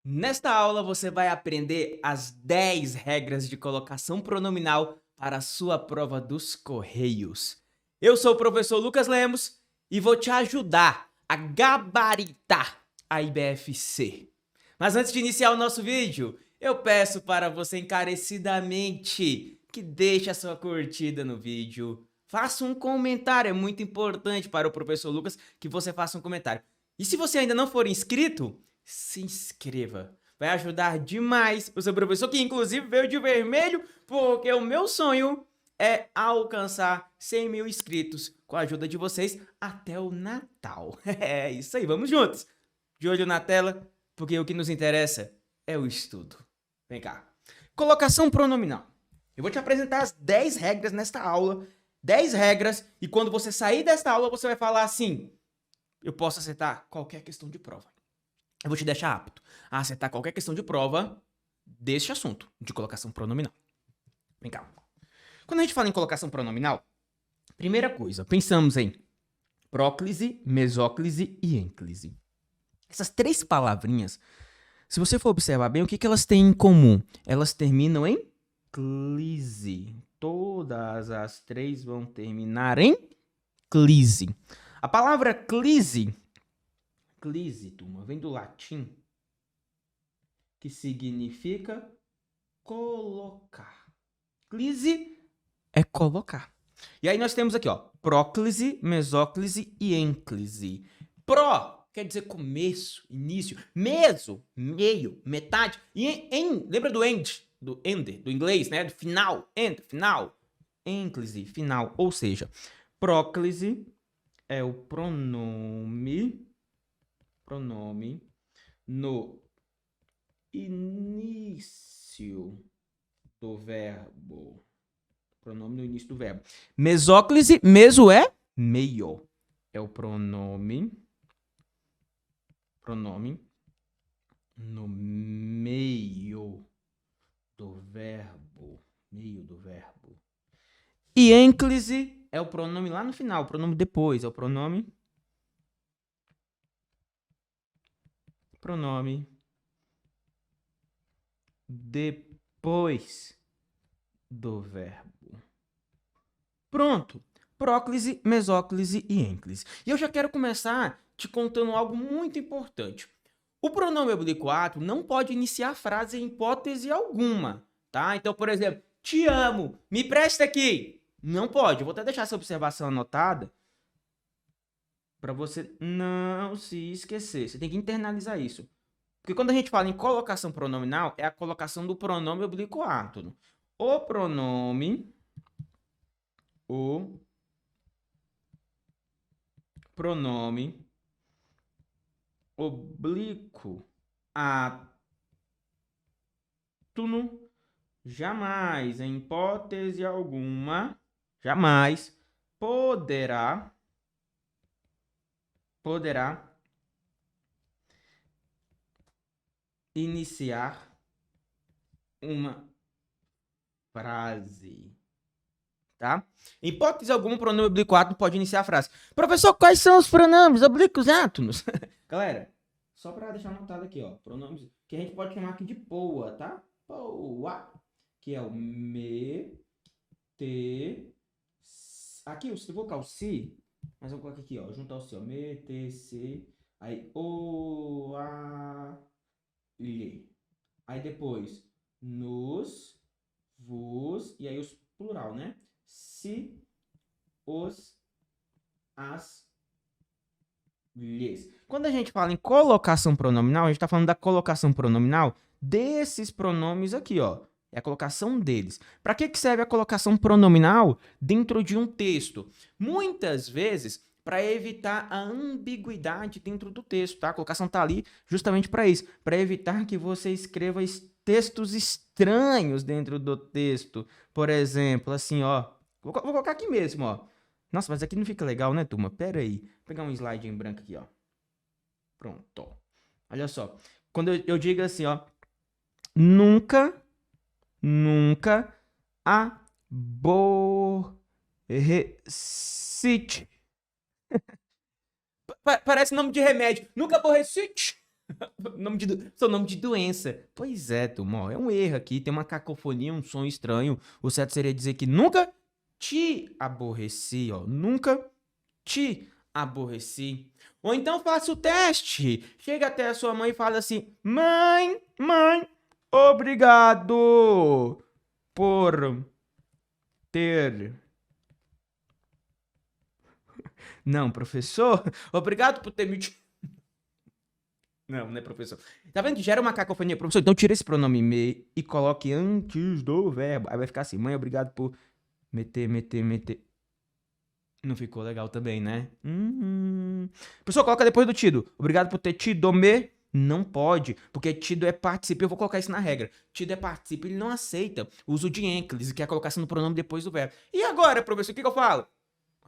Nesta aula você vai aprender as 10 regras de colocação pronominal para a sua prova dos Correios. Eu sou o professor Lucas Lemos e vou te ajudar a gabaritar a IBFC. Mas antes de iniciar o nosso vídeo, eu peço para você encarecidamente que deixe a sua curtida no vídeo. Faça um comentário, é muito importante para o professor Lucas que você faça um comentário. E se você ainda não for inscrito, se inscreva. Vai ajudar demais o seu professor, que inclusive veio de vermelho, porque o meu sonho é alcançar 100 mil inscritos com a ajuda de vocês até o Natal. É isso aí, vamos juntos. De olho na tela, porque o que nos interessa é o estudo. Vem cá. Colocação pronominal. Eu vou te apresentar as 10 regras nesta aula. 10 regras, e quando você sair desta aula, você vai falar assim: eu posso acertar qualquer questão de prova. Eu vou te deixar apto a acertar qualquer questão de prova deste assunto, de colocação pronominal. Vem cá. Quando a gente fala em colocação pronominal, primeira coisa, pensamos em próclise, mesóclise e ênclise. Essas três palavrinhas, se você for observar bem, o que elas têm em comum? Elas terminam em clise. Todas as três vão terminar em clise. A palavra clise, turma, vem do latim, que significa colocar. Clise é colocar. E aí nós temos aqui, ó, próclise, mesóclise e ênclise. Pró quer dizer começo, início. Meso, meio, metade. E lembra do end, do inglês, né? Do final, end, final. Ênclise, final. Ou seja, próclise é o pronome no início do verbo. Pronome no início do verbo. Mesóclise, meso é meio. É o pronome no meio do verbo. E ênclise é o pronome lá no final, o pronome depois, é o pronome depois do verbo. Pronto. Próclise, mesóclise e ênclise. E eu já quero começar te contando algo muito importante. O pronome oblíquo ato não pode iniciar frase em hipótese alguma, tá? Então, por exemplo, te amo, me presta aqui. Não pode. Eu vou até deixar essa observação anotada para você não se esquecer. Você tem que internalizar isso. Porque quando a gente fala em colocação pronominal, é a colocação do pronome oblíquo ato. O pronome oblíquo átono jamais, em hipótese alguma, jamais poderá iniciar uma frase. Tá? Em hipótese alguma, o pronome oblíquo átono pode iniciar a frase. Professor, quais são os pronomes oblíquos átonos? Galera, só para deixar anotado aqui, ó, pronomes que a gente pode chamar aqui de poa, tá? Poa, que é o me, te, aqui o vocal si, mas vamos colocar aqui, ó, junto ao si, ó, me, te, se, aí o, a, lhe. Aí depois, nos, vos, e aí os plural, né? Se, os, as, lhes. Quando a gente fala em colocação pronominal, a gente está falando da colocação pronominal desses pronomes aqui, ó. É a colocação deles. Para que serve a colocação pronominal dentro de um texto? Muitas vezes para evitar a ambiguidade dentro do texto, tá? A colocação está ali justamente para isso, para evitar que você escreva textos estranhos dentro do texto. Por exemplo, assim, ó. Vou colocar aqui mesmo, ó. Nossa, mas aqui não fica legal, né, turma? Pera aí. Vou pegar um slide em branco aqui, ó. Pronto. Olha só. Quando eu digo assim, ó. Nunca aborrecite. Parece nome de remédio. Nunca aborrecite. Seu nome de doença. Pois é, turma, ó, é um erro aqui, tem uma cacofonia, um som estranho. O certo seria dizer que nunca te aborreci, ó. Nunca te aborreci. Ou então faça o teste. Chega até a sua mãe e fala assim: mãe, obrigado por ter. Não, professor, obrigado por ter me. Não, não é professor. Tá vendo que gera uma cacofonia, professor? Então tira esse pronome me e coloque antes do verbo. Aí vai ficar assim: mãe, obrigado por meter. Não ficou legal também, né? Pessoal, coloca depois do tido. Obrigado por ter tido me. Não pode, porque tido é participo. Eu vou colocar isso na regra. Tido é participo, ele não aceita o uso de ênclise, que é a colocação do pronome depois do verbo. E agora, professor, o que eu falo?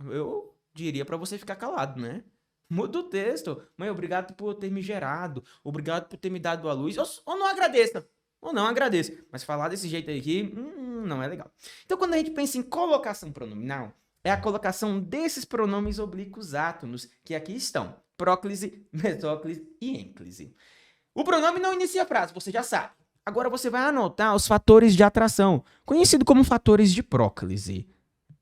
Eu diria pra você ficar calado, né? Muda o texto. Mãe, obrigado por ter me gerado. Obrigado por ter me dado a luz. Ou não agradeça. Ou não agradeça. Mas falar desse jeito aqui, não é legal. Então, quando a gente pensa em colocação pronominal, é a colocação desses pronomes oblíquos átonos, que aqui estão: próclise, mesóclise e ênclise. O pronome não inicia a frase, você já sabe. Agora você vai anotar os fatores de atração, conhecido como fatores de próclise.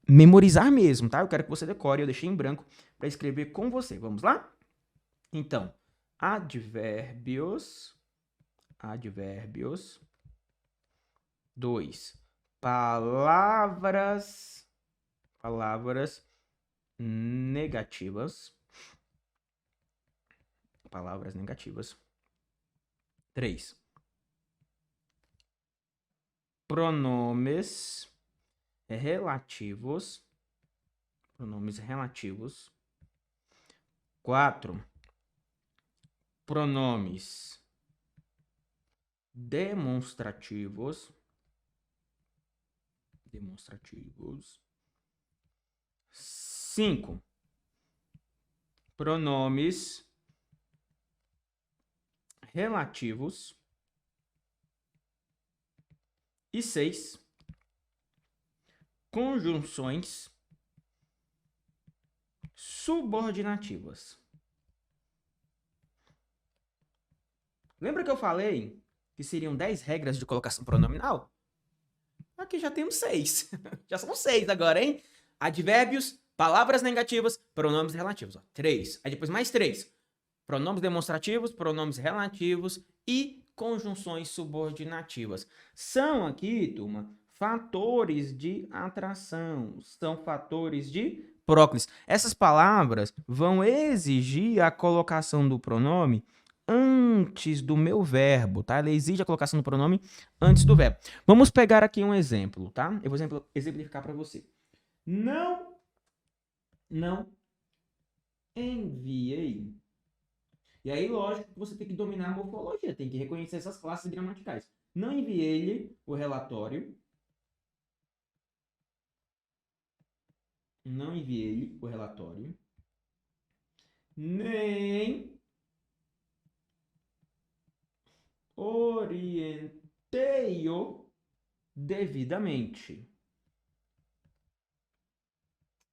Memorizar mesmo, tá? Eu quero que você decore, eu deixei em branco para escrever com você. Vamos lá? Então, advérbios. 2. Palavras negativas. 3. Pronomes relativos. 4. Pronomes demonstrativos. 5. Pronomes relativos. E 6. Conjunções subordinativas. Lembra que eu falei que seriam 10 regras de colocação pronominal? Aqui já temos 6. Já são 6 agora, hein? Advérbios, palavras negativas, pronomes relativos. 3. Aí depois mais 3. Pronomes demonstrativos, pronomes relativos e conjunções subordinativas. São aqui, turma, fatores de atração. São fatores de próclise. Essas palavras vão exigir a colocação do pronome antes do meu verbo, tá? Ela exige a colocação do pronome antes do verbo. Vamos pegar aqui um exemplo, tá? Eu vou exemplificar para você. Não enviei. E aí, lógico que você tem que dominar a morfologia, tem que reconhecer essas classes gramaticais. Não enviei-lhe o relatório. Nem orientei-o devidamente.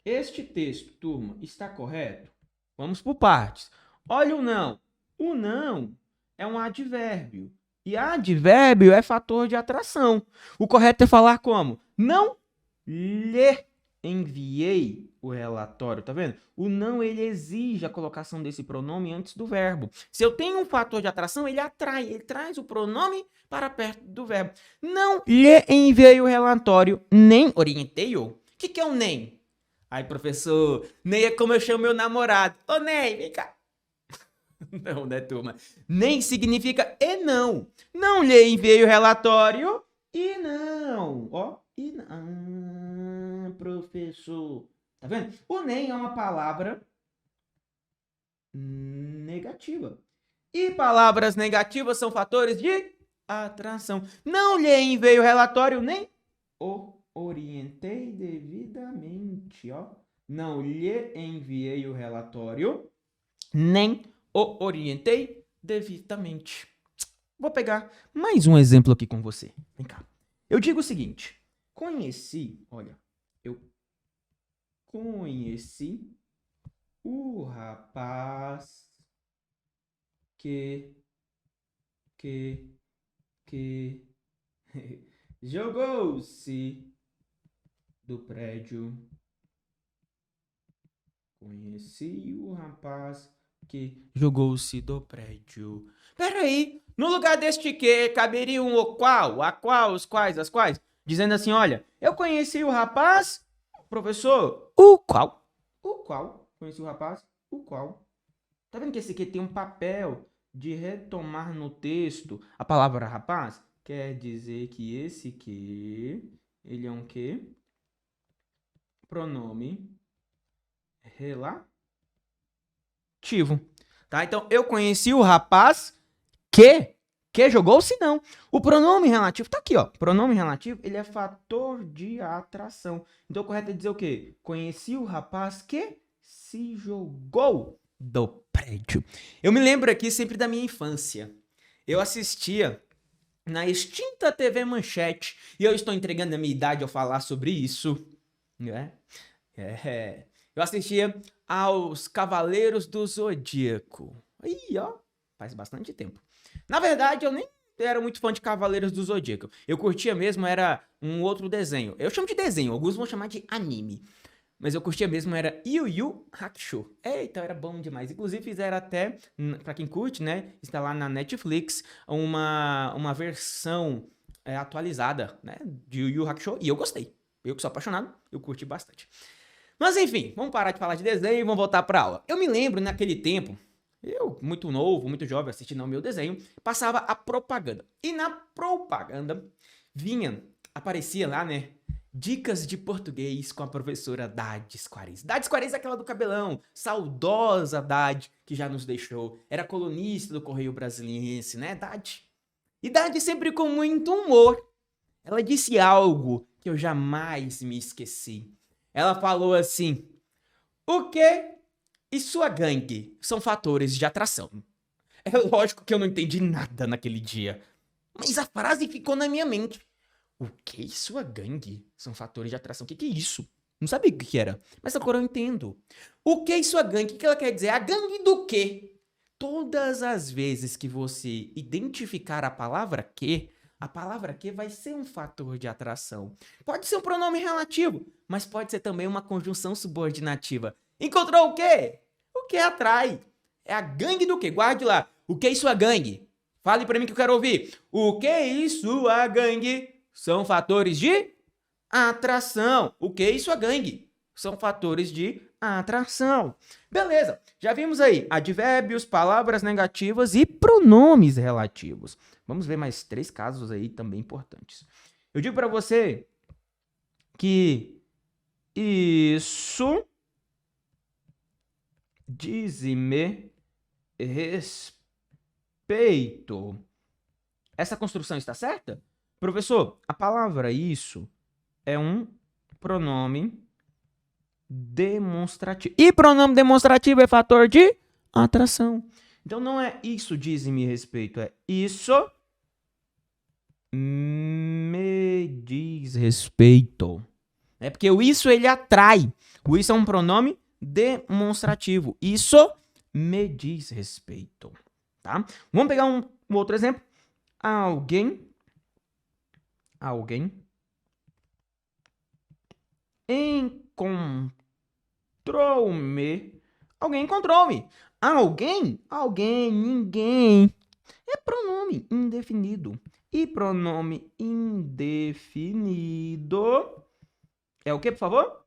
Este texto, turma, está correto? Vamos por partes. Olha o não. O não é um advérbio. E advérbio é fator de atração. O correto é falar como? Não lhe enviei o relatório, tá vendo? O não, ele exige a colocação desse pronome antes do verbo. Se eu tenho um fator de atração, ele atrai, ele traz o pronome para perto do verbo. Não lhe enviei o relatório, nem orientei-o. O que é o nem? Ai, professor, nem é como eu chamo meu namorado. Ô, Ney, vem cá. Não, né, turma? Nem significa e não. Não lhe enviei o relatório e não. Ó, e não. Professor. Tá vendo? O nem é uma palavra negativa. E palavras negativas são fatores de atração. Não lhe enviei o relatório, nem o orientei devidamente, ó. Não lhe enviei o relatório, nem o orientei devidamente. Vou pegar mais um exemplo aqui com você. Vem cá. Eu digo o seguinte: eu conheci o rapaz que que jogou-se do prédio. Conheci o rapaz que jogou-se do prédio. Peraí, no lugar deste que caberia um o qual, a qual, os quais, as quais, dizendo assim, olha, eu conheci o rapaz, professor, o qual, conheci o rapaz, o qual. Tá vendo que esse aqui tem um papel de retomar no texto a palavra rapaz? Quer dizer que esse que, ele é um quê? Pronome relativo. Tá? Então, eu conheci o rapaz que jogou-se não. O pronome relativo tá aqui, ó. Pronome relativo, ele é fator de atração. Então, o correto é dizer o quê? Conheci o rapaz que se jogou do prédio. Eu me lembro aqui sempre da minha infância. Eu assistia na extinta TV Manchete, e eu estou entregando a minha idade ao falar sobre isso, né? Eu assistia aos Cavaleiros do Zodíaco. Aí, ó, faz bastante tempo. Na verdade, eu nem era muito fã de Cavaleiros do Zodíaco. Eu curtia mesmo, era um outro desenho. Eu chamo de desenho, alguns vão chamar de anime. Mas eu curtia mesmo, era Yu Yu Hakusho. Eita, era bom demais. Inclusive fizeram até, pra quem curte, né, está lá na Netflix, uma versão atualizada, né, de Yu Yu Hakusho. E eu gostei. Eu que sou apaixonado, eu curti bastante. Mas enfim, vamos parar de falar de desenho e vamos voltar pra aula. Eu me lembro, naquele tempo, eu, muito novo, muito jovem, assistindo ao meu desenho, passava a propaganda. E na propaganda aparecia lá, né, dicas de português com a professora Dades Quares. Dades Quares é aquela do cabelão, saudosa Dade, que já nos deixou. Era colunista do Correio Brasiliense, né, Dade? E Dade sempre com muito humor. Ela disse algo que eu jamais me esqueci. Ela falou assim: o que e sua gangue são fatores de atração. É lógico que eu não entendi nada naquele dia, mas a frase ficou na minha mente. O que e sua gangue são fatores de atração? O que é isso? Não sabia o que era, mas agora eu entendo. O que e sua gangue? O que ela quer dizer? A gangue do quê? Todas as vezes que você identificar a palavra que vai ser um fator de atração. Pode ser um pronome relativo, mas pode ser também uma conjunção subordinativa. Encontrou o quê? O que atrai. É a gangue do quê? Guarde lá. O que e sua gangue? Fale pra mim que eu quero ouvir. O que e sua gangue são fatores de atração. O que e sua gangue são fatores de atração. Beleza, já vimos aí advérbios, palavras negativas e pronomes relativos. Vamos ver mais 3 casos aí também importantes. Eu digo para você que isso diz-me respeito. Essa construção está certa? Professor, a palavra isso é um pronome demonstrativo. E pronome demonstrativo é fator de atração. Então não é isso diz-me respeito, é isso me diz respeito. É porque o isso ele atrai. O isso é um pronome demonstrativo. Isso me diz respeito, tá? Vamos pegar um outro exemplo. Alguém encontrou-me. Alguém encontrou-me. Alguém, ninguém. É pronome indefinido. E pronome indefinido é o que, por favor?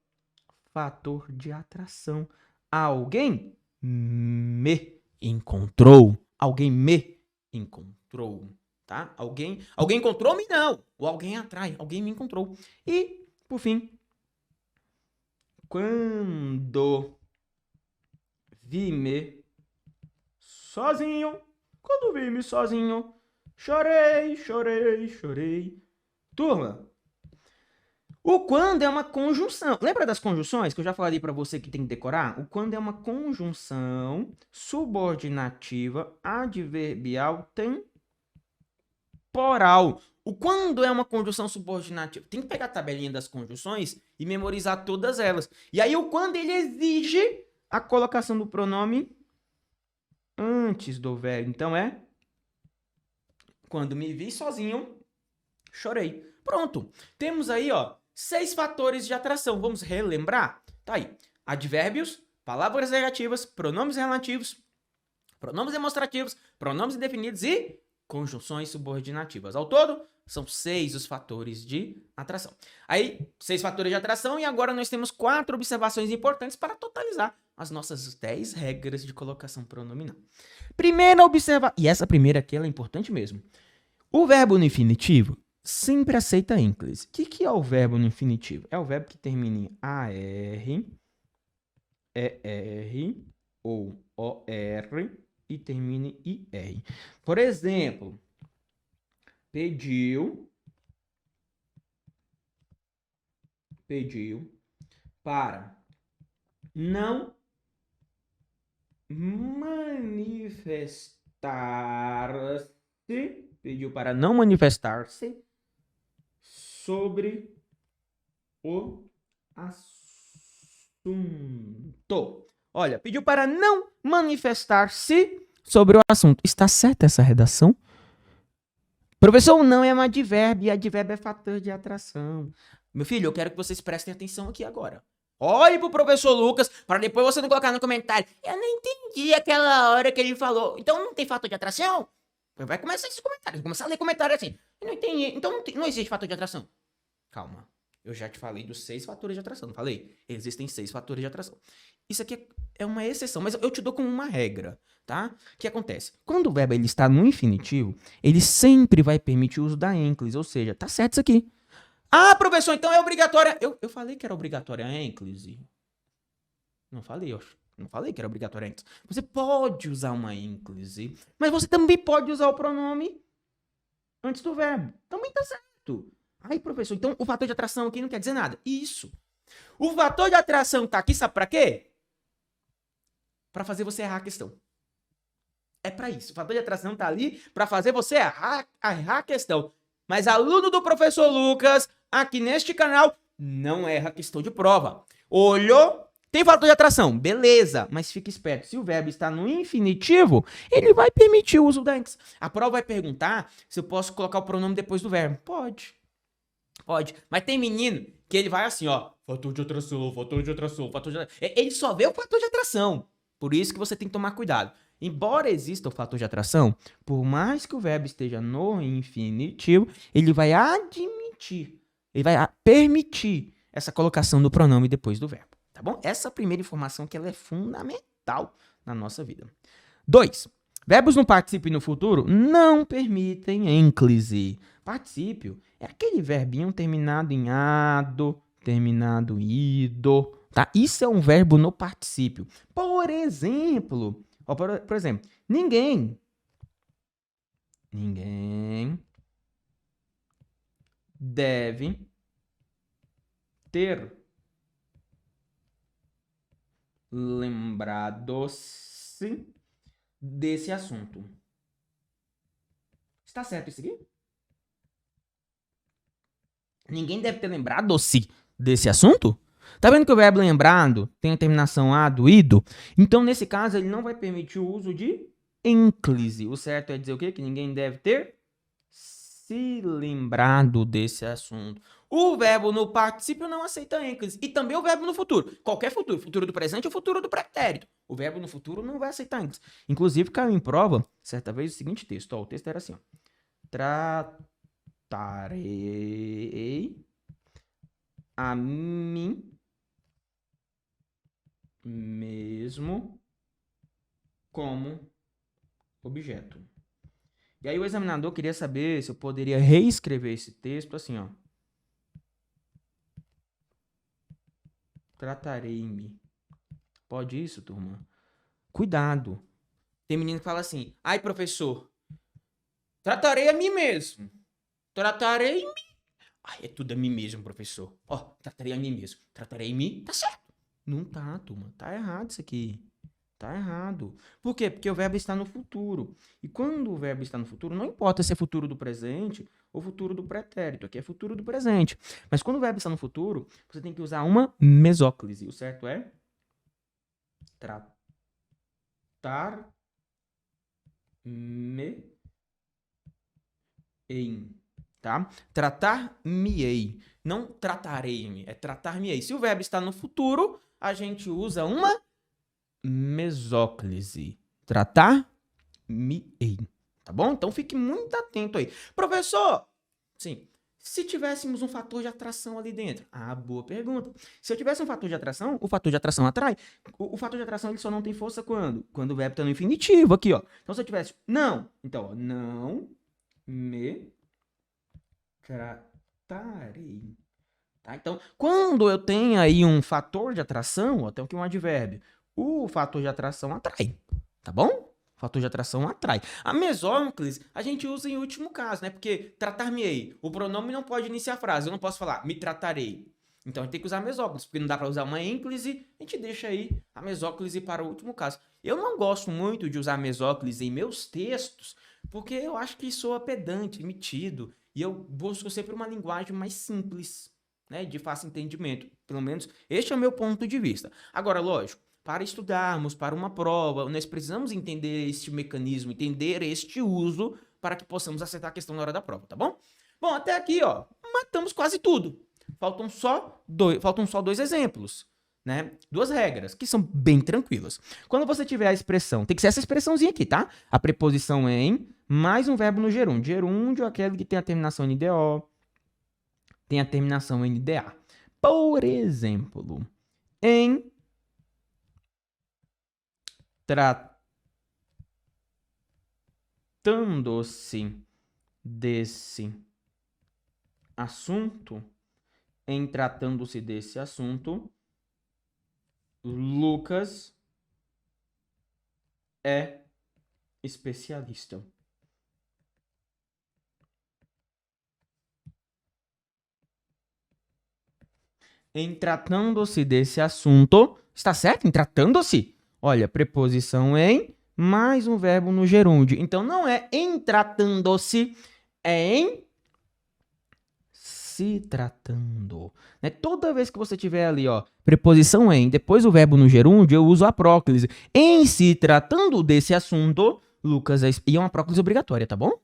Fator de atração. Alguém me encontrou. Alguém me encontrou. Tá? Alguém encontrou-me, não. O alguém atrai. Alguém me encontrou. E, por fim, quando vi-me sozinho, chorei. Turma, o quando é uma conjunção. Lembra das conjunções que eu já falei para você que tem que decorar? O quando é uma conjunção subordinativa adverbial temporal. O quando é uma conjunção subordinativa. Tem que pegar a tabelinha das conjunções e memorizar todas elas. E aí o quando ele exige a colocação do pronome antes do verbo. Então é Quando me vi sozinho, chorei. Pronto. Temos aí, ó, 6 fatores de atração. Vamos relembrar? Tá aí. Advérbios, palavras negativas, pronomes relativos, pronomes demonstrativos, pronomes indefinidos e conjunções subordinativas. Ao todo, são 6 os fatores de atração. Aí, 6 fatores de atração e agora nós temos 4 observações importantes para totalizar as nossas 10 regras de colocação pronominal. Primeira observação, e essa primeira aqui ela é importante mesmo. O verbo no infinitivo sempre aceita ênclise. O que é o verbo no infinitivo? É o verbo que termina em AR, ER ou OR e termine em IR. Por exemplo, pediu para não manifestar-se sobre o assunto. Olha, pediu para não manifestar-se sobre o assunto. Está certa essa redação? Professor, não é um advérbio, e advérbio é fator de atração. Meu filho, eu quero que vocês prestem atenção aqui agora. Olhe pro professor Lucas, para depois você não colocar no comentário. Eu não entendi aquela hora que ele falou. Então não tem fator de atração? Vai começar esses comentários. Vai começar a ler comentário assim. Eu não entendi. Então não existe fator de atração. Calma. Eu já te falei dos 6 fatores de atração, não falei? Existem 6 fatores de atração. Isso aqui é uma exceção, mas eu te dou como uma regra, tá? O que acontece? Quando o verbo ele está no infinitivo, ele sempre vai permitir o uso da ênclise, ou seja, tá certo isso aqui. Ah, professor, então é obrigatória. Eu falei que era obrigatória a ênclise. Não falei, não falei que era obrigatória a ênclise. Você pode usar uma ênclise, mas você também pode usar o pronome antes do verbo. Também tá certo. Aí, professor, então o fator de atração aqui não quer dizer nada. Isso. O fator de atração tá aqui, sabe pra quê? Pra fazer você errar a questão. É pra isso. O fator de atração tá ali pra fazer você errar a questão. Mas aluno do professor Lucas, aqui neste canal, não erra a questão de prova. Olhou? Tem fator de atração, beleza, mas fique esperto. Se o verbo está no infinitivo, ele vai permitir o uso da ênclise. A prova vai perguntar se eu posso colocar o pronome depois do verbo. Pode. Pode. Mas tem menino que ele vai assim, ó. Fator de atração, fator de atração, fator de atração. Ele só vê o fator de atração. Por isso que você tem que tomar cuidado. Embora exista o fator de atração, por mais que o verbo esteja no infinitivo, ele vai admitir, ele vai permitir essa colocação do pronome depois do verbo. Tá bom? Essa primeira informação que ela é fundamental na nossa vida. 2. Verbos no particípio e no futuro não permitem ênclise. Particípio é aquele verbinho terminado em ado, terminado em ido, tá? Isso é um verbo no particípio. Por exemplo, ninguém deve ter lembrado-se desse assunto. Está certo isso aqui? Ninguém deve ter lembrado-se desse assunto? Tá vendo que o verbo lembrado tem a terminação ado, ido? Então, nesse caso, ele não vai permitir o uso de ênclise. O certo é dizer o quê? Que ninguém deve ter se lembrado desse assunto. O verbo no particípio não aceita ênclise. E também o verbo no futuro. Qualquer futuro. Futuro do presente ou futuro do pretérito. O verbo no futuro não vai aceitar ênclise. Inclusive, caiu em prova, certa vez, o seguinte texto. Ó, o texto era assim, ó. Tratarei a mim mesmo como objeto. E aí o examinador queria saber se eu poderia reescrever esse texto assim, ó. Tratarei-me. Pode isso, turma? Cuidado. Tem menino que fala assim, ai, professor, tratarei a mim mesmo. Tratarei-me. Ai, é tudo a mim mesmo, professor. Ó, tratarei a mim mesmo. Tratarei-me, tá certo. Não tá, turma. Tá errado isso aqui. Tá errado. Por quê? Porque o verbo está no futuro. E quando o verbo está no futuro, não importa se é futuro do presente ou futuro do pretérito. Aqui é futuro do presente. Mas quando o verbo está no futuro, você tem que usar uma mesóclise. O certo é tratar-me Tratar-me-ei, tá? Tratar-me-ei. Não tratarei-me, é tratar-me-ei. Se o verbo está no futuro, a gente usa uma mesóclise. Tratar-me-ei. Tá bom? Então fique muito atento aí. Professor, sim, se tivéssemos um fator de atração ali dentro? Ah, boa pergunta. Se eu tivesse um fator de atração, o fator de atração atrai. O fator de atração ele só não tem força quando? Quando o verbo está no infinitivo aqui, ó. Então se eu tivesse não, então, ó, não me tratarei. Tá? Então, quando eu tenho aí um fator de atração, ó, tem aqui um advérbio. O fator de atração atrai, tá bom? O fator de atração atrai. A mesóclise a gente usa em último caso, né? Porque tratar-me-ei, o pronome não pode iniciar a frase. Eu não posso falar me tratarei. Então a gente tem que usar a mesóclise, porque não dá para usar uma ênclise, a gente deixa aí a mesóclise para o último caso. Eu não gosto muito de usar a mesóclise em meus textos, porque eu acho que soa pedante, metido, e eu busco sempre uma linguagem mais simples, né, de fácil entendimento. Pelo menos este é o meu ponto de vista. Agora, lógico, para estudarmos para uma prova, nós precisamos entender este mecanismo, entender este uso para que possamos acertar a questão na hora da prova, tá bom? Bom, até aqui, ó, matamos quase tudo. Faltam só dois exemplos, né? Duas regras, que são bem tranquilas. Quando você tiver a expressão, tem que ser essa expressãozinha aqui, tá? A preposição em, mais um verbo no gerúndio. Gerúndio é aquele que tem a terminação em DO, tem a terminação em NDA. Por exemplo, em tratando-se desse assunto, Lucas é especialista. Em tratando-se desse assunto, está certo? Em tratando-se. Olha, preposição em, mais um verbo no gerúndio. Então, não é em tratando-se, é em se tratando. Né? Toda vez que você tiver ali, ó, preposição em, depois o verbo no gerúndio, eu uso a próclise. Em se tratando desse assunto, Lucas é... E é uma próclise obrigatória, tá bom?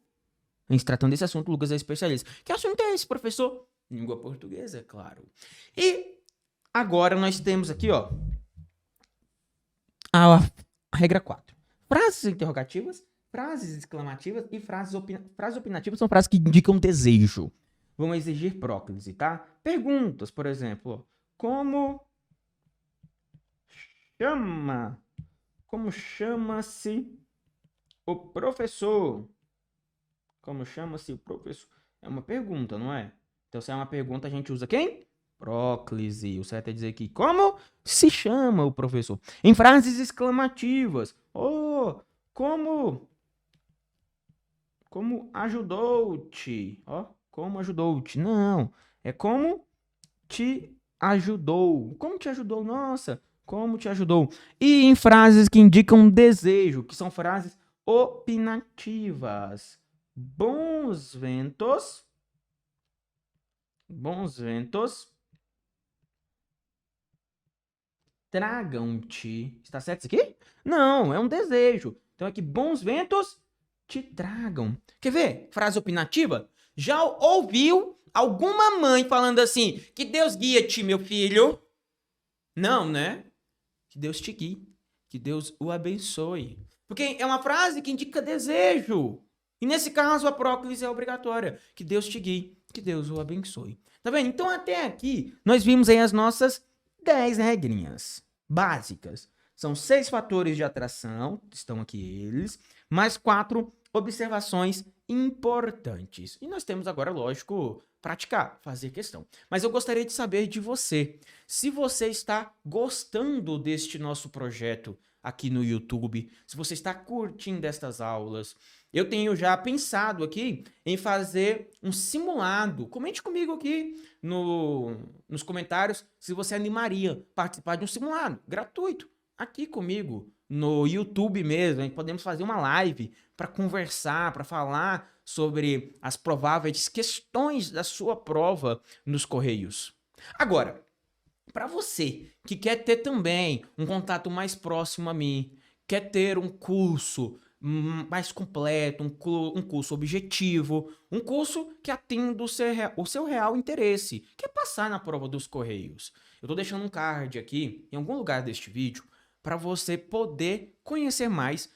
Em se tratando desse assunto, Lucas é especialista. Que assunto é esse, professor? Língua portuguesa, é claro. E agora nós temos aqui, ó, a regra 4. Frases interrogativas, frases exclamativas e frases opinativas são frases que indicam desejo. Vão exigir próclise, tá? Perguntas, por exemplo, como chama-se o professor? Como chama-se o professor? É uma pergunta, não é? Então, se é uma pergunta, a gente usa quem? Próclise. O certo é dizer aqui, como se chama o professor? Em frases exclamativas. Oh, como ajudou-te? Ó, como ajudou-te? Não, é como te ajudou. Como te ajudou? Nossa, como te ajudou? E em frases que indicam desejo, que são frases opinativas. Bons ventos tragam-te. Está certo isso aqui? Não, é um desejo. Então aqui, bons ventos te tragam. Quer ver? Frase opinativa? Já ouviu alguma mãe falando assim, que Deus guia-te, meu filho? Não, né? Que Deus te guie. Que Deus o abençoe. Porque é uma frase que indica desejo. E nesse caso, a próclise é obrigatória. Que Deus te guie. Que Deus o abençoe. Tá vendo? Então, até aqui, nós vimos aí as nossas 10 regrinhas básicas. São 6 fatores de atração, estão aqui eles, mais 4 observações importantes. E nós temos agora, lógico, praticar, fazer questão. Mas eu gostaria de saber de você, se você está gostando deste nosso projeto aqui no YouTube, se você está curtindo estas aulas. Eu tenho já pensado aqui em fazer um simulado. Comente comigo aqui nos comentários se você animaria participar de um simulado gratuito aqui comigo no YouTube mesmo. Podemos fazer uma live para conversar, para falar sobre as prováveis questões da sua prova nos Correios. Agora, para você que quer ter também um contato mais próximo a mim, quer ter um curso mais completo, um curso objetivo, um curso que atenda o seu real interesse, que é passar na prova dos Correios. Eu estou deixando um card aqui, em algum lugar deste vídeo, para você poder conhecer mais,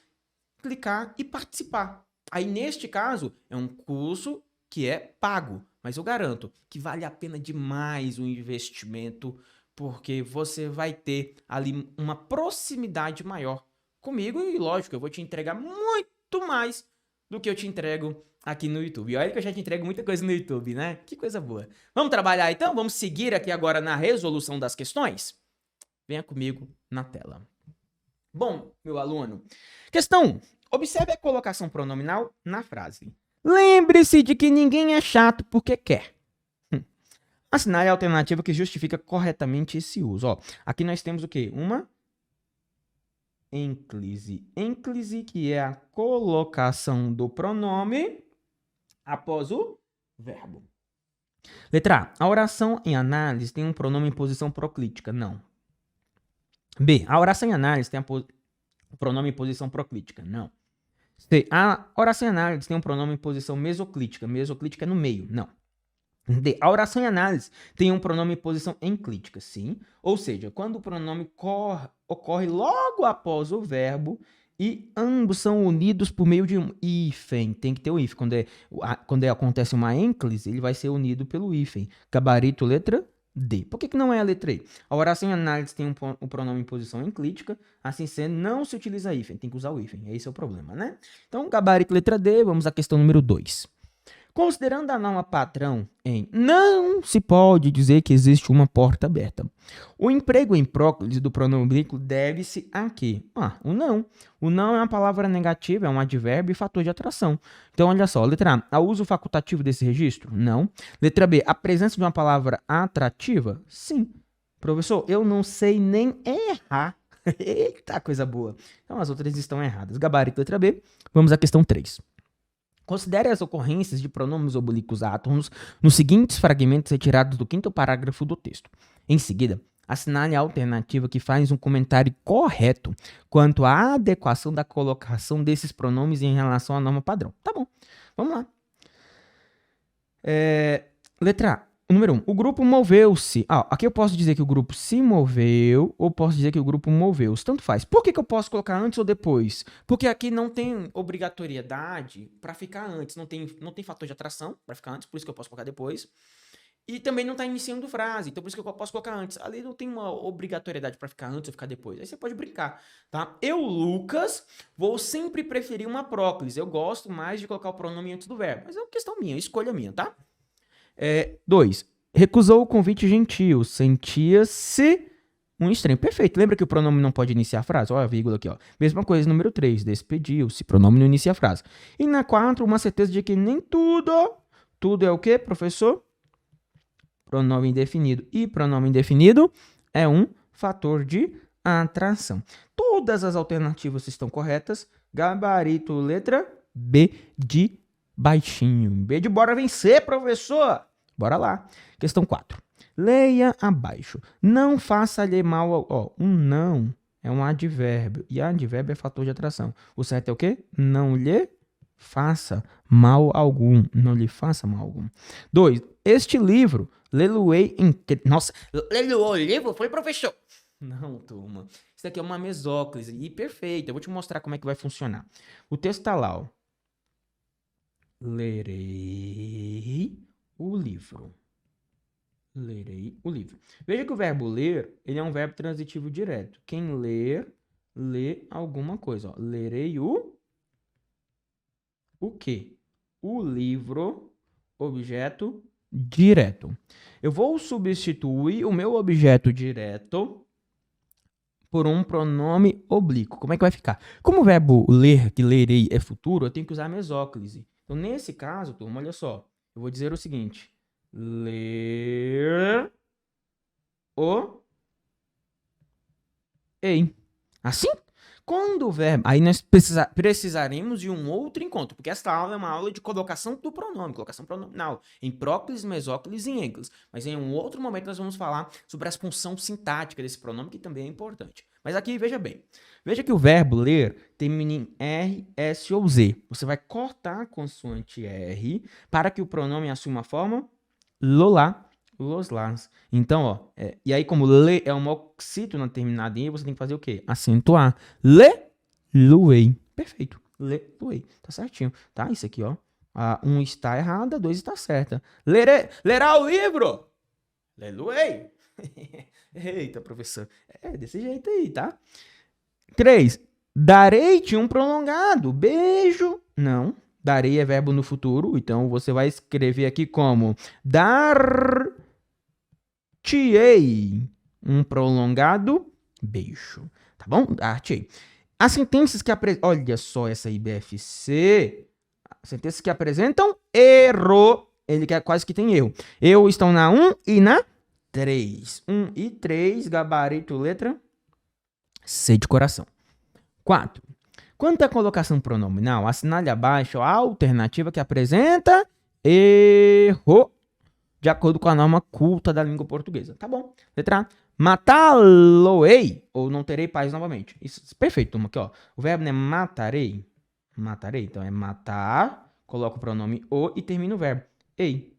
clicar e participar. Aí, neste caso, é um curso que é pago, mas eu garanto que vale a pena demais o investimento, porque você vai ter ali uma proximidade maior comigo e, lógico, eu vou te entregar muito mais do que eu te entrego aqui no YouTube. E olha que eu já te entrego muita coisa no YouTube, né? Que coisa boa. Vamos trabalhar então? Vamos seguir aqui agora na resolução das questões? Venha comigo na tela. Bom, meu aluno, questão 1. Observe a colocação pronominal na frase. Lembre-se de que ninguém é chato porque quer. Assinale a alternativa que justifica corretamente esse uso. Ó, aqui nós temos o quê? Uma ênclise. Ênclise, que é a colocação do pronome após o verbo. Letra A. A oração em análise tem um pronome em posição proclítica. Não. B. A oração em análise tem o pronome em posição proclítica. Não. C. A oração em análise tem um pronome em posição mesoclítica. Mesoclítica é no meio. Não. D. A oração em análise tem um pronome em posição enclítica. Sim. Ou seja, quando o pronome ocorre logo após o verbo e ambos são unidos por meio de um hífen. Tem que ter o hífen. Quando acontece uma ênclise, ele vai ser unido pelo hífen. Gabarito, letra D. Por que não é a letra E? A oração em análise tem um pronome em posição enclítica, assim sendo, não se utiliza hífen, tem que usar o hífen, esse é o problema, né? Então, gabarito, letra D, vamos à questão número 2. Considerando a norma padrão em não se pode dizer que existe uma porta aberta, o emprego em próclise do pronome oblíquo deve-se a quê? O não. O não é uma palavra negativa, é um advérbio e fator de atração. Então, olha só, letra A, ao uso facultativo desse registro? Não. Letra B, a presença de uma palavra atrativa? Sim. Professor, eu não sei nem errar. Eita, coisa boa. Então, as outras estão erradas. Gabarito, letra B. Vamos à questão 3. Considere as ocorrências de pronomes oblíquos átonos nos seguintes fragmentos retirados do 5º parágrafo do texto. Em seguida, assinale a alternativa que faz um comentário correto quanto à adequação da colocação desses pronomes em relação à norma padrão. Tá bom, vamos lá. Letra A. Número 1. O grupo moveu-se. Aqui eu posso dizer que o grupo se moveu ou posso dizer que o grupo moveu-se. Tanto faz. Por que eu posso colocar antes ou depois? Porque aqui não tem obrigatoriedade para ficar antes. Não tem fator de atração para ficar antes, por isso que eu posso colocar depois. E também não está iniciando frase, então por isso que eu posso colocar antes. Ali não tem uma obrigatoriedade para ficar antes ou ficar depois. Aí você pode brincar, tá? Eu, Lucas, vou sempre preferir uma próclise. Eu gosto mais de colocar o pronome antes do verbo. Mas é uma questão minha, escolha minha, tá? 2. Recusou o convite gentil. Sentia-se um estranho. Perfeito. Lembra que o pronome não pode iniciar a frase? Olha a vírgula aqui, ó. Mesma coisa, número 3. Despediu-se. Pronome não inicia a frase. E na 4, uma certeza de que nem tudo. Tudo é o quê, professor? Pronome indefinido. E pronome indefinido é um fator de atração. Todas as alternativas estão corretas. Gabarito, letra B de baixinho. B de bora vencer, professor. Bora lá. Questão 4. Leia abaixo. Não faça-lhe mal. Um não é um advérbio. E advérbio é fator de atração. O certo é o quê? Não lhe faça mal algum. Não lhe faça mal algum. 2. Este livro, lê-lo-ei em... Nossa, lê-lo o livro? Foi, professor. Não, turma. Isso aqui é uma mesóclise. E perfeito. Eu vou te mostrar como é que vai funcionar. O texto está lá, ó. Lerei o livro. Lerei o livro. Veja que o verbo ler, ele é um verbo transitivo direto. Quem ler, lê alguma coisa. Ó. Lerei o quê? O livro, objeto direto. Eu vou substituir o meu objeto direto por um pronome oblíquo. Como é que vai ficar? Como o verbo ler, que lerei, é futuro, eu tenho que usar a mesóclise. Então, nesse caso, turma, olha só. Eu vou dizer o seguinte. Ler o ei. Assim? Quando o verbo... Aí nós precisaremos de um outro encontro, porque esta aula é uma aula de colocação do pronome, colocação pronominal, em próclise, mesóclise e ênclise. Mas em um outro momento nós vamos falar sobre a função sintática desse pronome, que também é importante. Mas aqui, veja bem. Veja que o verbo ler termina em R, S ou Z. Você vai cortar a consoante R para que o pronome assuma a forma lolá, los las. Então, ó, e aí como le é uma oxítona terminada em E, você tem que fazer o quê? Acentuar. Le, luei. Perfeito. Le, luei. Tá certinho. Tá? Isso aqui, ó. Um está errada, 2 está certa. Lerá o livro? Leluei. Eita, professor. É desse jeito aí, tá? 3. Darei-te um prolongado beijo. Não. Darei é verbo no futuro, então você vai escrever aqui como dar-te-ei um prolongado beijo. Tá bom? Dar-te-ei. As sentenças que apresentam... Olha só essa IBFC. Sentenças que apresentam erro. Ele quase que tem erro. Eu estão na 1 e na 3. 1 e 3, gabarito, letra C de coração. 4. Quanto à colocação pronominal, assinale abaixo a alternativa que apresenta erro, de acordo com a norma culta da língua portuguesa. Tá bom. Letra A. Matá-lo-ei, ou não terei paz novamente. Isso, perfeito, aqui, ó. O verbo não é matarei. Matarei, então é matar, coloca o pronome o e termina o verbo. Ei.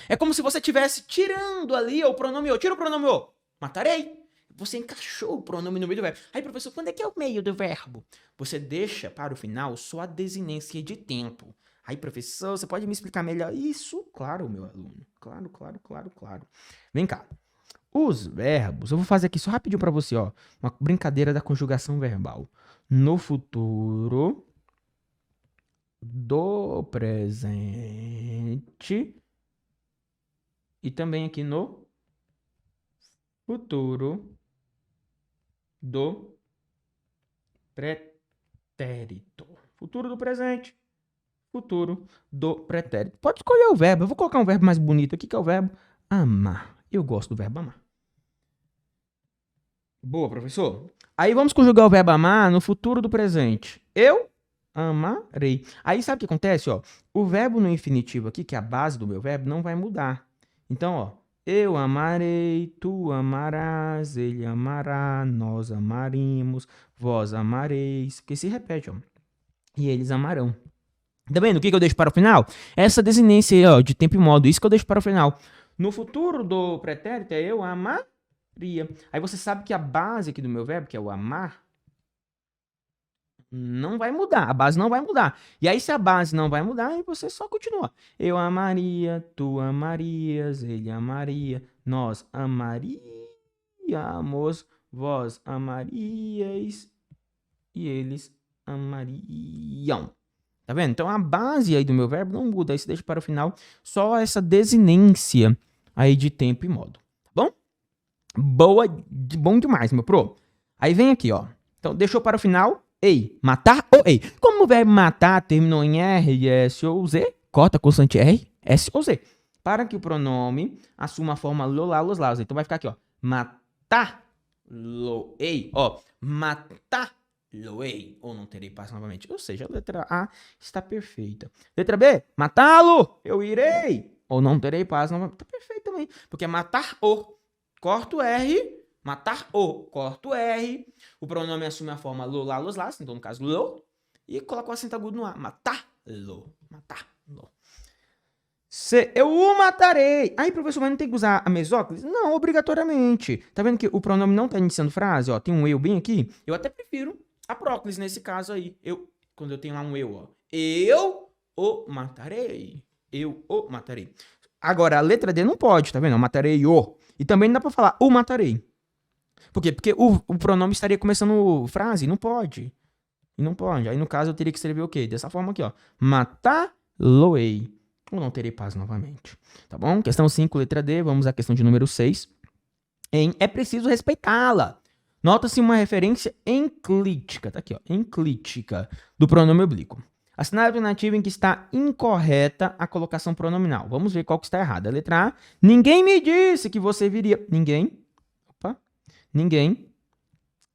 É como se você estivesse tirando ali o pronome o. Tira o pronome o. Matarei. Você encaixou o pronome no meio do verbo. Aí, professor, quando é que é o meio do verbo? Você deixa para o final só a desinência de tempo. Aí, professor, você pode me explicar melhor? Isso, claro, meu aluno. Claro, claro, claro, claro. Vem cá. Os verbos, eu vou fazer aqui só rapidinho para você, ó. Uma brincadeira da conjugação verbal. No futuro do presente e também aqui no futuro do pretérito. Futuro do presente, futuro do pretérito. Pode escolher o verbo. Eu vou colocar um verbo mais bonito aqui, que é o verbo amar. Eu gosto do verbo amar. Boa, professor. Aí vamos conjugar o verbo amar no futuro do presente. Eu amarei. Aí sabe o que acontece, ó? O verbo no infinitivo aqui, que é a base do meu verbo, não vai mudar. Então, ó, eu amarei, tu amarás, ele amará, nós amaremos, vós amareis, porque se repete, ó. E eles amarão. Tá vendo o que eu deixo para o final? Essa desinência aí, ó, de tempo e modo, isso que eu deixo para o final. No futuro do pretérito é eu amaria. Aí você sabe que a base aqui do meu verbo, que é o amar, não vai mudar, a base não vai mudar. E aí, se a base não vai mudar, aí você só continua. Eu amaria, tu amarias, ele amaria, nós amaríamos, vós amaríeis e eles amariam. Tá vendo? Então, a base aí do meu verbo não muda. Aí você deixa para o final só essa desinência aí de tempo e modo. Tá bom? Bom demais, meu pro. Aí vem aqui, ó. Então, deixou para o final... Ei, matar ou ei. Como o verbo matar terminou em R, S ou Z, corta a constante R, S ou Z. Para que o pronome assuma a forma lolá, los, las. Então vai ficar aqui, ó. Matar-lo-ei. Ó, matar-lo-ei. Ou não terei passo novamente. Ou seja, a letra A está perfeita. Letra B, matá-lo, eu irei. Ou não terei passo novamente. Está perfeito também. Porque é matar-o. Corta o R. Matar o, corta o R, o pronome assume a forma lo, lá, los, las, então no caso lo, e coloca o acento agudo no A, matar-lo, matar-lo. Eu o matarei. Aí, professor, mas não tem que usar a mesóclise? Não, obrigatoriamente. Tá vendo que o pronome não tá iniciando frase, ó, tem um eu bem aqui? Eu até prefiro a próclise nesse caso aí. Quando eu tenho lá um eu, ó. Eu o matarei. Eu o matarei. Agora, a letra D não pode, tá vendo? Eu matarei o. E também não dá pra falar o matarei. Por quê? Porque o pronome estaria começando frase, não pode. E não pode. Aí, no caso, eu teria que escrever o quê? Dessa forma aqui, ó. Matá-lo-ei. Ou não terei paz novamente. Tá bom? Questão 5, letra D. Vamos à questão de número 6. É preciso respeitá-la. Nota-se uma referência enclítica. Tá aqui, ó. Enclítica do pronome oblíquo. Assinale a alternativa em que está incorreta a colocação pronominal. Vamos ver qual que está errada. Letra A. Ninguém me disse que você viria. Ninguém. Ninguém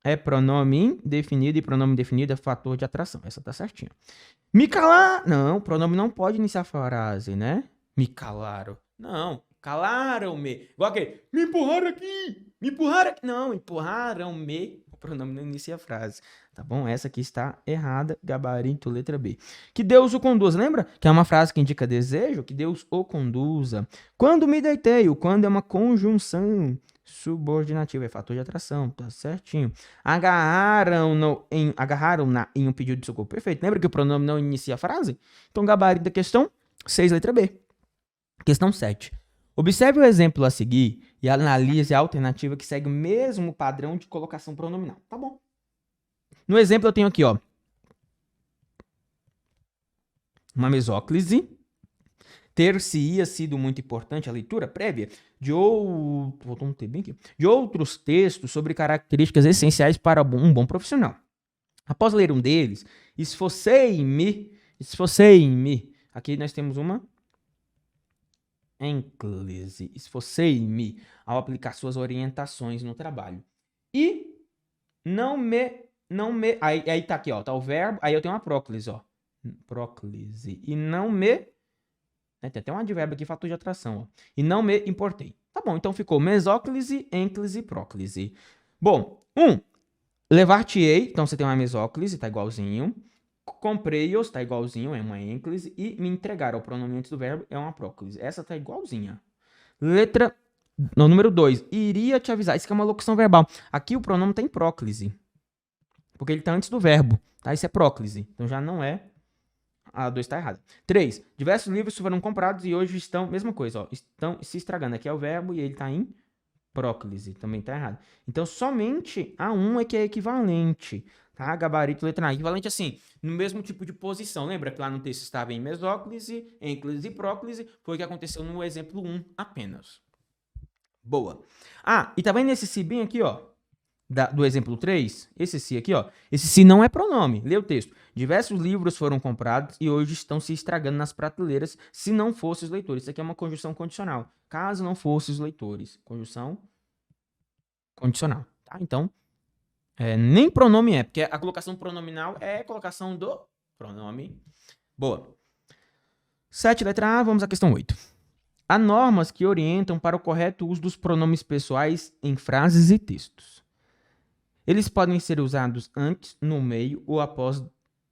é pronome indefinido e pronome indefinido é fator de atração. Essa tá certinha. Me calar. Não, pronome não pode iniciar a frase, né? Me calaram. Não, calaram-me. Igual aquele. Me empurraram aqui. Me empurraram aqui. Não, empurraram-me. pronome não inicia a frase, tá bom? Essa aqui está errada, gabarito, letra B. Que Deus o conduza, lembra? Que é uma frase que indica desejo, que Deus o conduza. Quando me deitei, o quando é uma conjunção subordinativa, é fator de atração, tá certinho. Agarraram-na em um pedido de socorro, perfeito. Lembra que o pronome não inicia a frase? Então, gabarito da questão 6, letra B. Questão 7. Observe o exemplo a seguir e analise a alternativa que segue o mesmo padrão de colocação pronominal. Tá bom. No exemplo eu tenho aqui, ó, uma mesóclise. Ter-se-ia sido muito importante a leitura prévia de outros textos sobre características essenciais para um bom profissional. Após ler um deles, esforcei-me. Aqui nós temos uma ênclise. Esforcei-me ao aplicar suas orientações no trabalho. E aí tá aqui, ó, tá o verbo, aí eu tenho uma próclise, ó. Próclise. E não me... tem até um advérbio aqui, fator de atração, ó. E não me importei. Tá bom, então ficou mesóclise, ênclise, próclise. Bom, levar-te-ei, então você tem uma mesóclise, tá igualzinho. Comprei-os, tá igualzinho, é uma ênclise. E me entregar, o pronome antes do verbo, é uma próclise. Essa tá igualzinha. Número 2. Iria te avisar. Isso aqui é uma locução verbal. Aqui o pronome tá em próclise. Porque ele tá antes do verbo. Tá? Isso é próclise. Então já não é. A 2 tá errada. 3. Diversos livros foram comprados e hoje estão... Mesma coisa, ó. Estão se estragando. Aqui é o verbo e ele tá em próclise. Também tá errado. Então somente a 1 é que é equivalente. Tá? Gabarito, letra A. Equivalente assim, no mesmo tipo de posição. Lembra que lá no texto estava em mesóclise, ênclise e próclise? Foi o que aconteceu no exemplo 1 apenas. Boa. E tá vendo esse se bem aqui, ó? Do exemplo 3? Esse se aqui, ó. Esse se não é pronome. Lê o texto. Diversos livros foram comprados e hoje estão se estragando nas prateleiras se não fossem os leitores. Isso aqui é uma conjunção condicional. Caso não fossem os leitores. Conjunção condicional. Tá? Então... nem pronome é, porque a colocação pronominal é a colocação do pronome. Boa. 7, letra A, vamos à questão 8. Há normas que orientam para o correto uso dos pronomes pessoais em frases e textos. Eles podem ser usados antes, no meio ou após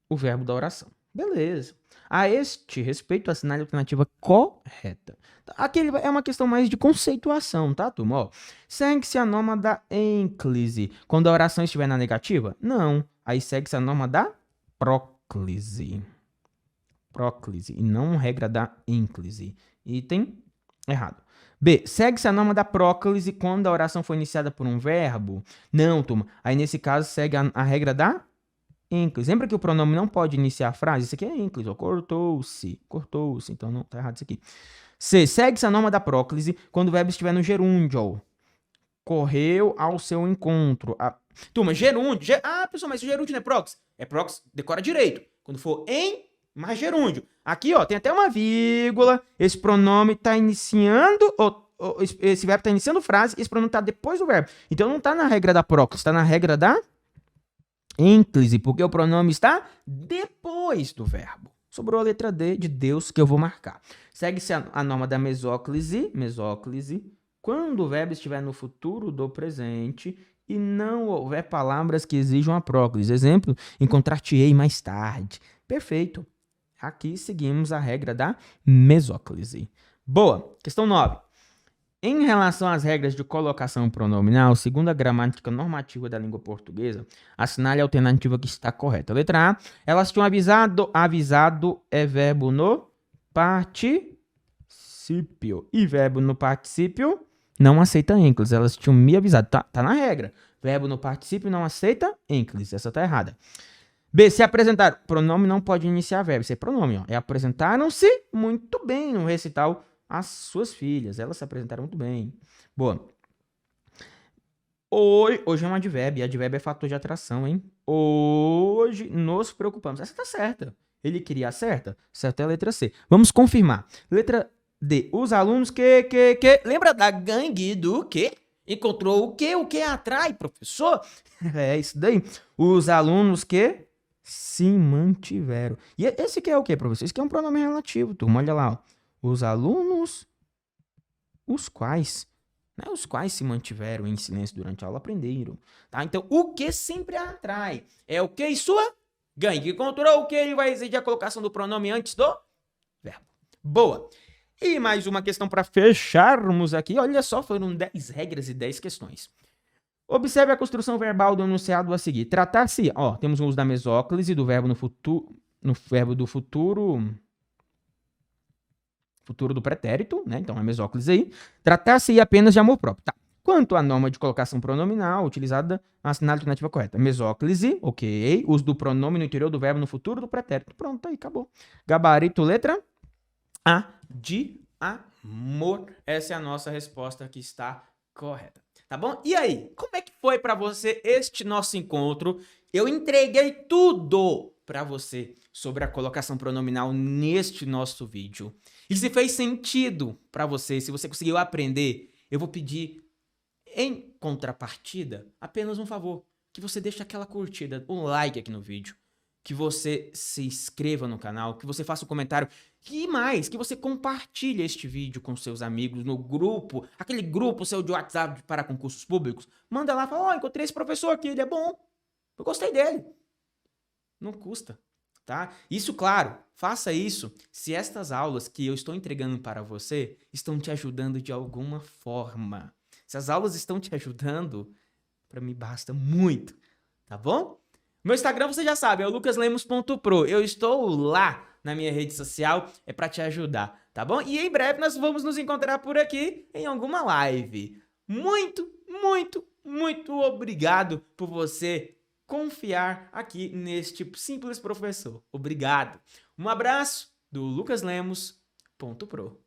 o verbo da oração. Beleza. A este respeito, assinale a alternativa correta. Aqui é uma questão mais de conceituação, tá, turma? Ó, segue-se a norma da ênclise quando a oração estiver na negativa? Não. Aí segue-se a norma da próclise. Próclise, e não regra da ênclise. Item errado. B. Segue-se a norma da próclise quando a oração foi iniciada por um verbo? Não, turma. Aí, nesse caso, segue a regra da ênclise. Lembra que o pronome não pode iniciar a frase? Isso aqui é ênclise, ó. Cortou-se. Cortou-se. Então, não, tá errado isso aqui. C. Segue-se a norma da próclise quando o verbo estiver no gerúndio, ó. Correu ao seu encontro. Turma, gerúndio. Pessoal, mas o gerúndio não é próclise? É próclise, decora direito. Quando for em, mais gerúndio. Aqui, ó, tem até uma vírgula. Esse pronome tá iniciando... esse verbo tá iniciando frase. Esse pronome tá depois do verbo. Então, não tá na regra da próclise. Tá na regra da ênclise, porque o pronome está depois do verbo. Sobrou a letra D de Deus que eu vou marcar. Segue-se a norma da mesóclise, quando o verbo estiver no futuro do presente e não houver palavras que exijam a próclise. Exemplo, encontrar-te-ei mais tarde. Perfeito. Aqui seguimos a regra da mesóclise. Boa. Questão 9. Em relação às regras de colocação pronominal, segundo a gramática normativa da língua portuguesa, assinale a alternativa que está correta. Letra A, elas tinham avisado. Avisado é verbo no particípio. E verbo no particípio não aceita ênclise. Elas tinham me avisado. Tá na regra. Verbo no particípio não aceita ênclise. Essa tá errada. B, se apresentaram. Pronome não pode iniciar verbo. Isso é pronome, ó. Apresentaram-se muito bem no recital as suas filhas. Elas se apresentaram muito bem. Boa. Hoje é um advérbio. E advérbio é fator de atração, hein? Hoje nos preocupamos. Essa tá certa. Ele queria a certa? Certa é a letra C. Vamos confirmar. Letra D. Os alunos que... Lembra da gangue do quê? Encontrou o quê? O que atrai, professor? É isso daí. Os alunos que se mantiveram. E esse aqui é o quê, professor? Esse aqui é um pronome relativo, turma. Olha lá, ó. Os alunos, os quais né? Os quais se mantiveram em silêncio durante a aula aprenderam, tá? Então, o que sempre atrai é o que e sua ganhe. Que encontrou o que ele vai exigir a colocação do pronome antes do verbo. Boa! E mais uma questão para fecharmos aqui. Olha só, foram 10 regras e 10 questões. Observe a construção verbal do enunciado a seguir. Tratar-se, ó, temos o uso da mesóclise do verbo no verbo do futuro do pretérito, né? Então, a mesóclise aí. Tratar-se apenas de amor próprio, tá? Quanto à norma de colocação pronominal utilizada, assinale a alternativa correta. Mesóclise, ok. Uso do pronome no interior do verbo no futuro do pretérito. Pronto, aí, acabou. Gabarito, letra A, de amor. Essa é a nossa resposta que está correta. Tá bom? E aí, como é que foi para você este nosso encontro? Eu entreguei tudo para você sobre a colocação pronominal neste nosso vídeo. E se fez sentido para você, se você conseguiu aprender, eu vou pedir em contrapartida apenas um favor, que você deixe aquela curtida, um like aqui no vídeo, que você se inscreva no canal, que você faça um comentário e mais, que você compartilhe este vídeo com seus amigos no grupo, aquele grupo seu de WhatsApp para concursos públicos. Manda lá, fala, ó, encontrei esse professor aqui, ele é bom, eu gostei dele. Não custa, tá? Isso, claro, faça isso se estas aulas que eu estou entregando para você estão te ajudando de alguma forma. Se as aulas estão te ajudando, para mim basta muito, tá bom? Meu Instagram você já sabe, é o lucaslemos.pro. Eu estou lá na minha rede social, é para te ajudar, tá bom? E em breve nós vamos nos encontrar por aqui em alguma live. Muito, muito, muito obrigado por você confiar aqui neste simples professor. Obrigado. Um abraço do lucaslemos.pro.